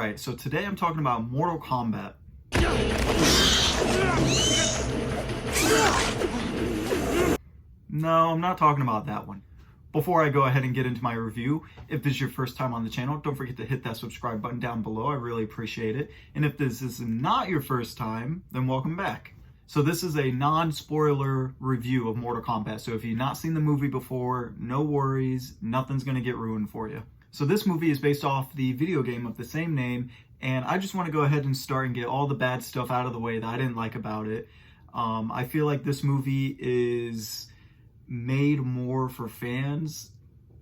Alright, so today I'm talking about Mortal Kombat. No, I'm not talking about that one. Before I go ahead and get into my review, if this is your first time on the channel, don't forget to hit that subscribe button down below. I really appreciate it. And if this is not your first time, then welcome back. So this is a non-spoiler review of Mortal Kombat. So if you've not seen the movie before, no worries, nothing's going to get ruined for you. So this movie is based off the video game of the same name, and I just want to go ahead and start and get all the bad stuff out of the way that I didn't like about it. I feel like this movie is made more for fans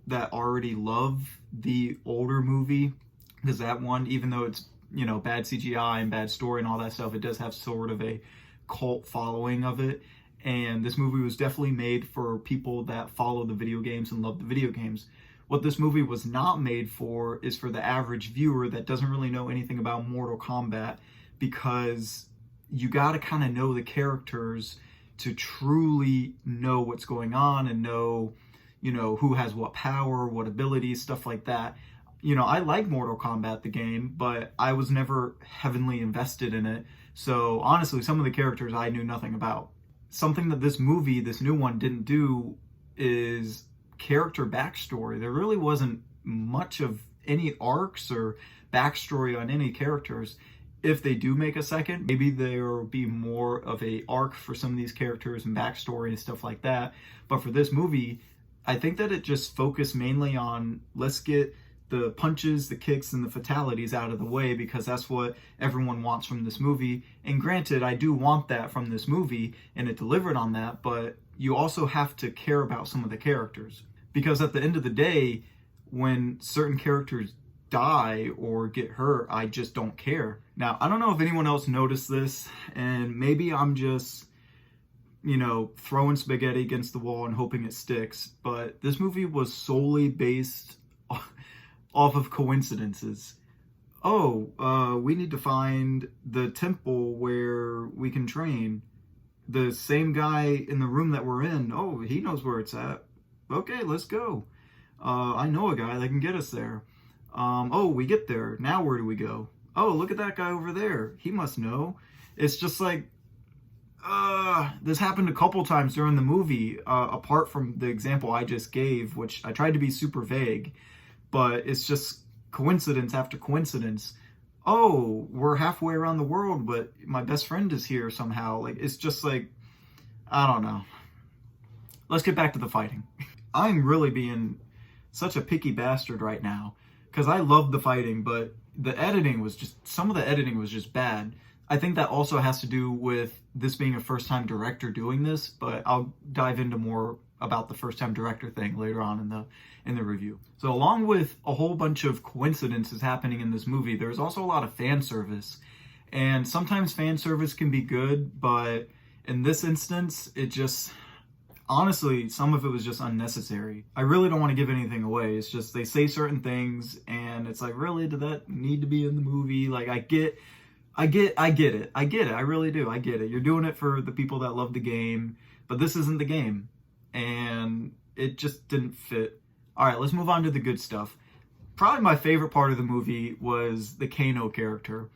that already love the older movie, because that one, even though it's, you know, bad CGI and bad story and all that stuff, it does have sort of a cult following of it. And this movie was definitely made for people that follow the video games and love the video games. What this movie was not made for is for the average viewer that doesn't really know anything about Mortal Kombat, because you got to kind of know the characters to truly know what's going on and know, you know, who has what power, what abilities, stuff like that. You know, I like Mortal Kombat, the game, but I was never heavily invested in it. So honestly, some of the characters I knew nothing about. Something that this movie, this new one, didn't do is character backstory. There really wasn't much of any arcs or backstory on any characters. If they do make a second, maybe there will be more of a arc for some of these characters and backstory and stuff like that. But for this movie, I think that it just focused mainly on, let's get the punches, the kicks, and the fatalities out of the way, because that's what everyone wants from this movie. And granted, I do want that from this movie, and it delivered on that, but you also have to care about some of the characters. Because at the end of the day, when certain characters die or get hurt, I just don't care. Now, I don't know if anyone else noticed this, and maybe I'm just, you know, throwing spaghetti against the wall and hoping it sticks, but this movie was solely based off of coincidences. Oh, we need to find the temple where we can train. The same guy in the room that we're in, oh, he knows where it's at. Okay, let's go. I know a guy that can get us there. Oh, we get there. Now where do we go? Oh, look at that guy over there. He must know. It's just like, this happened a couple times during the movie, apart from the example I just gave, which I tried to be super vague, but it's just coincidence after coincidence. Oh, we're halfway around the world, but my best friend is here somehow. Like, it's just like, I don't know. Let's get back to the fighting. I'm really being such a picky bastard right now, because I love the fighting, but the editing was just, some of the editing was just bad. I think that also has to do with this being a first-time director doing this, but I'll dive into more about the first-time director thing later on in the review. So along with a whole bunch of coincidences happening in this movie, there's also a lot of fan service. And sometimes fan service can be good, but in this instance, it just, honestly, some of it was just unnecessary. I really don't want to give anything away. It's just they say certain things and it's like, really, did that need to be in the movie? Like, I get it. I really do. I get it. You're doing it for the people that love the game, but this isn't the game. And it just didn't fit. All right, let's move on to the good stuff. Probably my favorite part of the movie was the Kano character.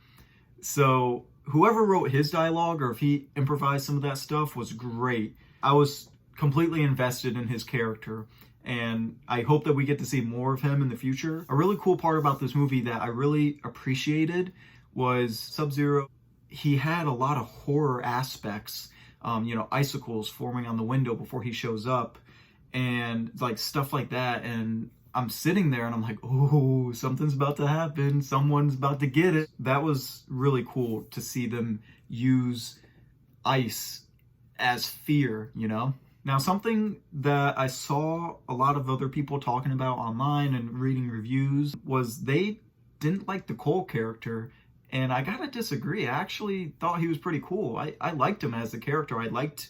So whoever wrote his dialogue, or if he improvised some of that stuff, was great. I was completely invested in his character, and I hope that we get to see more of him in the future. A really cool part about this movie that I really appreciated was Sub-Zero. He had a lot of horror aspects, you know, icicles forming on the window before he shows up, and like stuff like that. And I'm sitting there and I'm like, oh, something's about to happen. Someone's about to get it. That was really cool to see them use ice as fear, you know? Now, something that I saw a lot of other people talking about online and reading reviews was they didn't like the Cole character, and I gotta disagree. I actually thought he was pretty cool. I liked him as a character. I liked,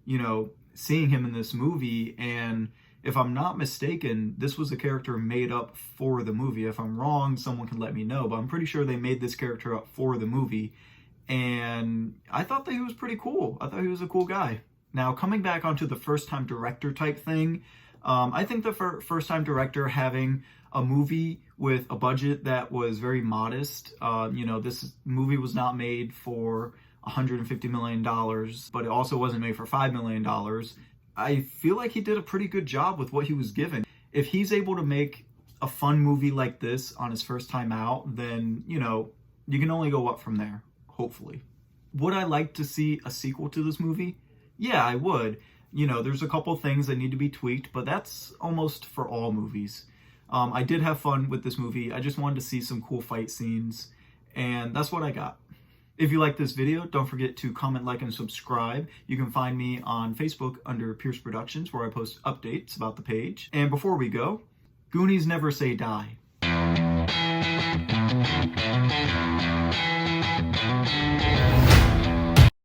you know, seeing him in this movie, and if I'm not mistaken, this was a character made up for the movie. If I'm wrong, someone can let me know, but I'm pretty sure they made this character up for the movie, and I thought that he was pretty cool. I thought he was a cool guy. Now, coming back onto the first-time director type thing, I think the first-time director having a movie with a budget that was very modest. This movie was not made for $150 million, but it also wasn't made for $5 million. I feel like he did a pretty good job with what he was given. If he's able to make a fun movie like this on his first time out, then, you can only go up from there, hopefully. Would I like to see a sequel to this movie? Yeah, I would. There's a couple things that need to be tweaked, but that's almost for all movies. I did have fun with this movie. I just wanted to see some cool fight scenes, and that's what I got. If you like this video, don't forget to comment, like, and subscribe. You can find me on Facebook under Pierce Productions, where I post updates about the page. And before we go, Goonies never say die.